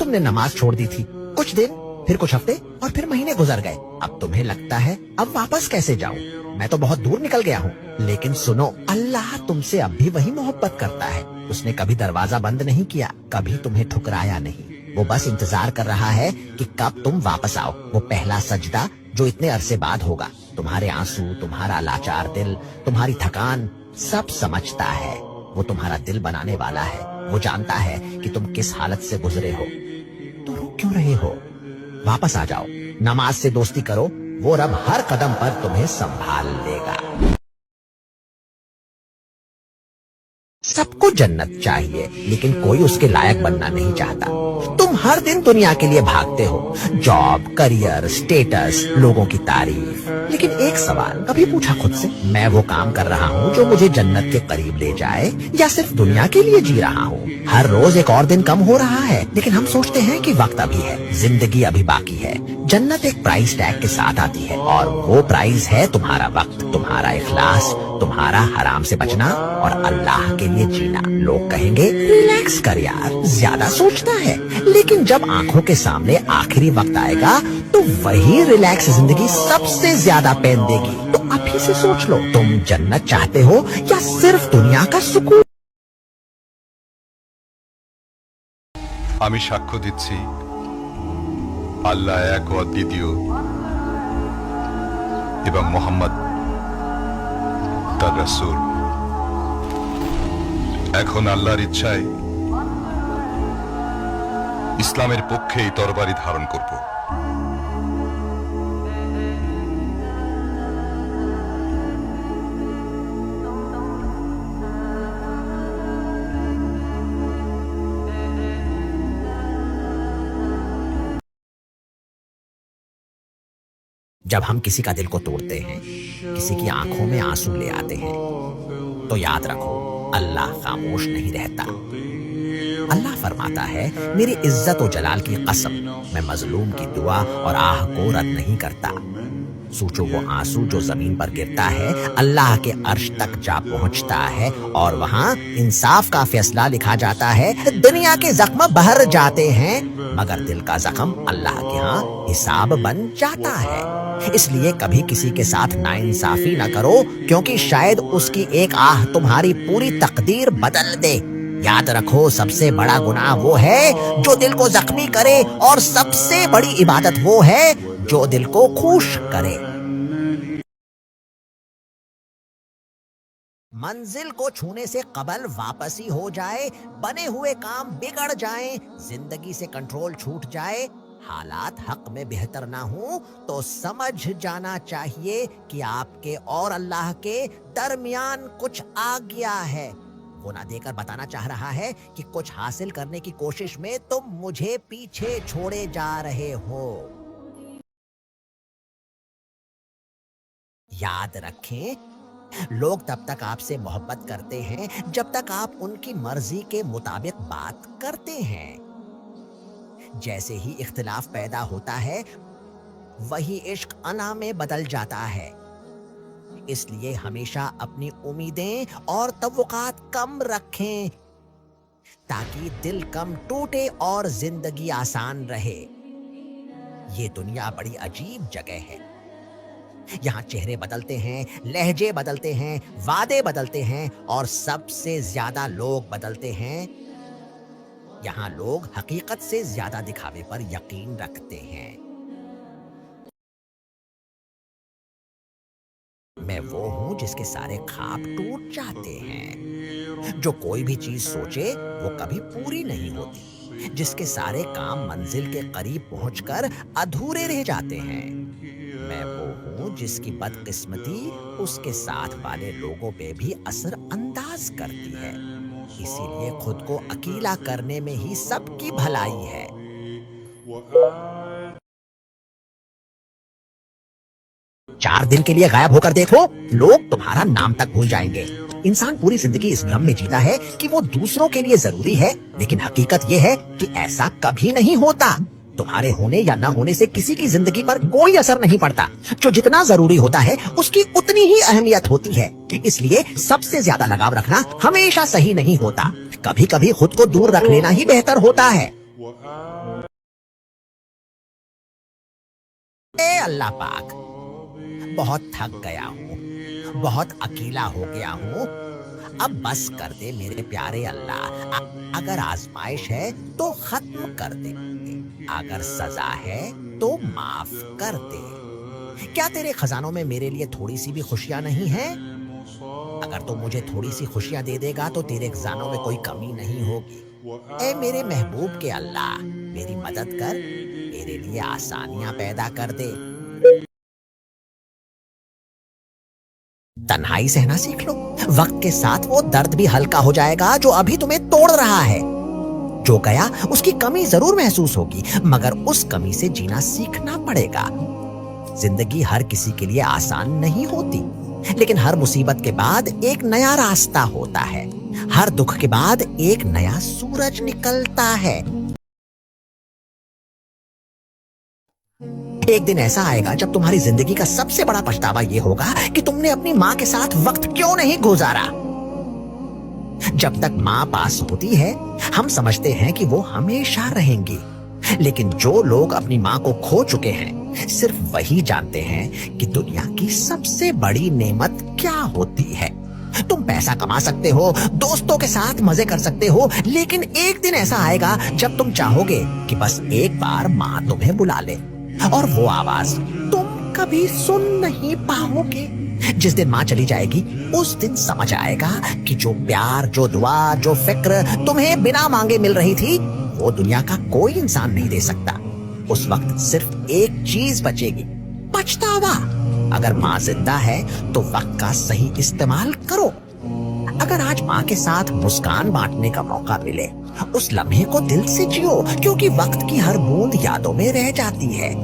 तुमने नमाज छोड़ दी थी। कुछ दिन, फिर कुछ हफ्ते और फिर महीने गुजर गए। अब तुम्हें लगता है अब वापस कैसे जाऊं? मैं तो बहुत दूर निकल गया हूँ। लेकिन सुनो, अल्लाह तुमसे अब भी वही मोहब्बत करता है। उसने कभी दरवाजा बंद नहीं किया, कभी तुम्हें ठुकराया नहीं। वो बस इंतजार कर रहा है कि कब तुम वापस आओ। वो पहला सजदा जो इतने अरसे बाद होगा, तुम्हारे आंसू, तुम्हारा लाचार दिल, तुम्हारी थकान सब समझता है। वो तुम्हारा दिल बनाने वाला है। वो जानता है कि तुम किस हालत से गुजरे हो। तो रुक क्यों रहे हो? वापस आ जाओ, नमाज से दोस्ती करो। वो रब हर कदम पर तुम्हें संभाल लेगा। सबको जन्नत चाहिए, लेकिन कोई उसके लायक बनना नहीं चाहता। तुम हर दिन दुनिया के लिए भागते हो, जॉब, करियर, स्टेटस, लोगों की तारीफ। लेकिन एक सवाल कभी पूछा खुद से, मैं वो काम कर रहा हूँ जो मुझे जन्नत के करीब ले जाए, या सिर्फ दुनिया के लिए जी रहा हूँ? हर रोज एक और दिन कम हो रहा है, लेकिन हम सोचते हैं कि वक्त अभी है, जिंदगी अभी बाकी है। जन्नत एक प्राइस टैग के साथ आती है, और वो प्राइस है तुम्हारा वक्त, तुम्हारा इखलास, तुम्हारा हराम से बचना और अल्लाह के लिए जीना। लोग कहेंगे रिलैक्स कर यार, ज्यादा सोचता है। लेकिन जब आंखों के सामने आखिरी वक्त आएगा तो वही रिलैक्स जिंदगी सबसे ज्यादा पेन देगी। तो अभी से सोच लो, तुम जन्नत चाहते हो या सिर्फ दुनिया का सुकून? আমি সাক্ষ্য দিচ্ছি আল্লাহ এক ও অদ্বিতীয় এবং মুহাম্মদ তার রাসূল। এখন আল্লাহর ইচ্ছায় ইসলামের পক্ষেই তরবারি ধারণ করব। जब हम किसी का दिल को तोड़ते हैं, किसी की आंखों में आंसू ले आते हैं, तो याद रखो अल्लाह खामोश नहीं रहता। अल्लाह फरमाता है, मेरी इज्जत और जलाल की कसम, मैं मजलूम की दुआ और आह को रद्द नहीं करता। सोचो, वो आंसू जो जमीन पर गिरता है अल्लाह के अर्श तक जा पहुंचता है, और वहां इंसाफ का फैसला लिखा जाता है। दुनिया के जख्म बहर जाते हैं, मगर दिल का जख्म अल्लाह के यहाँ हिसाब बन जाता है। इसलिए कभी किसी के साथ नाइंसाफी न करो, क्योंकि शायद उसकी एक आह तुम्हारी पूरी तकदीर बदल दे। याद रखो, सबसे बड़ा गुनाह वो है जो दिल को जख्मी करे, और सबसे बड़ी इबादत वो है जो दिल को खुश करे। मंजिल को छूने से कबल वापसी हो जाए, बने हुए काम बिगड़ जाएं, जिंदगी से कंट्रोल छूट जाए, हालात हक में बेहतर ना हो, तो समझ जाना चाहिए कि आपके और अल्लाह के दरमियान कुछ आ गया है। वो ना देकर बताना चाह रहा है कि कुछ हासिल करने की कोशिश में तुम मुझे पीछे छोड़े जा रहे हो। याद रखें, लोग तब तक आपसे मोहब्बत करते हैं जब तक आप उनकी मर्जी के मुताबिक बात करते हैं। जैसे ही इख्तिलाफ पैदा होता है, वही इश्क अना में बदल जाता है। इसलिए हमेशा अपनी उम्मीदें और तवक्कात कम रखें, ताकि दिल कम टूटे और जिंदगी आसान रहे। ये दुनिया बड़ी अजीब जगह है। यहाँ चेहरे बदलते हैं, लहजे बदलते हैं, वादे बदलते हैं, और सबसे ज्यादा लोग बदलते हैं। यहाँ लोग हकीकत से ज्यादा दिखावे पर यकीन रखते हैं। मैं वो हूं जिसके सारे ख्वाब टूट जाते हैं। जो कोई भी चीज सोचे वो कभी पूरी नहीं होती। जिसके सारे काम मंजिल के करीब पहुंचकर अधूरे रह जाते हैं। मैं वो हूं जिसकी बदकिस्मती उसके साथ वाले लोगों पे भी असर अंदाज करती है। इसीलिए खुद को अकेला करने में ही सबकी भलाई है। चार दिन के लिए गायब होकर देखो, लोग तुम्हारा नाम तक भूल जाएंगे। इंसान पूरी जिंदगी इस भ्रम में जीता है कि वो दूसरों के लिए जरूरी है, लेकिन हकीकत ये है कि ऐसा कभी नहीं होता। तुम्हारे होने या न होने से किसी की जिंदगी पर कोई असर नहीं पड़ता। जो जितना जरूरी होता है उसकी उतनी ही अहमियत होती है। इसलिए सबसे ज्यादा लगाव रखना हमेशा सही नहीं होता। कभी कभी खुद को दूर रख लेना ही बेहतर होता है। اے اللہ پاک، بہت تھک گیا ہوں، بہت اکیلا ہو گیا ہوں، اب بس کر دے میرے پیارے اللہ۔ اگر آزمائش ہے تو ختم کر دے، اگر سزا ہے تو معاف کر دے۔ کیا تیرے خزانوں میں میرے لیے تھوڑی سی بھی خوشیاں نہیں ہیں؟ اگر تو مجھے تھوڑی سی خوشیاں دے دے گا تو تیرے خزانوں میں کوئی کمی نہیں ہوگی۔ اے میرے محبوب کے اللہ، میری مدد کر، میرے لیے آسانیاں پیدا کر دے۔ تنہائی سہنا سیکھ لو، وقت کے ساتھ وہ درد بھی ہلکا ہو جائے گا جو ابھی تمہیں توڑ رہا ہے۔ جو گیا اس کی کمی ضرور محسوس ہوگی، مگر اس کمی سے جینا سیکھنا پڑے گا۔ زندگی ہر کسی کے لیے آسان نہیں ہوتی، لیکن ہر مصیبت کے بعد ایک نیا راستہ ہوتا ہے، ہر دکھ کے بعد ایک نیا سورج نکلتا ہے۔ ایک دن ایسا آئے گا جب تمہاری زندگی کا سب سے بڑا پچھتاوا یہ ہوگا کہ تم نے اپنی ماں کے ساتھ وقت کیوں نہیں گزارا۔ جب تک ماں پاس ہوتی ہے ہم سمجھتے ہیں کہ وہ ہمیشہ رہیں گی، لیکن جو لوگ اپنی ماں کو کھو چکے ہیں صرف وہی جانتے ہیں کہ دنیا کی سب سے بڑی نعمت کیا ہوتی ہے۔ تم پیسہ کما سکتے ہو، دوستوں کے ساتھ مزے کر سکتے ہو، لیکن ایک دن ایسا آئے گا جب تم چاہو گے کہ بس ایک بار ماں تمہیں بلا لے، اور وہ آواز تم کبھی سن نہیں پاؤ گے۔ جس دن ماں چلی جائے گی اس دن سمجھ آئے گا کہ جو پیار، جو دعا، جو فکر تمہیں بنا مانگے مل رہی تھی وہ دنیا کا کوئی انسان نہیں دے سکتا۔ اس وقت صرف ایک چیز بچے گی، پچھتاوا۔ اگر ماں زندہ ہے تو وقت کا صحیح استعمال کرو۔ اگر آج ماں کے ساتھ مسکان بانٹنے کا موقع ملے، اس لمحے کو دل سے جیو، کیونکہ وقت کی ہر بوند یادوں میں رہ جاتی ہے۔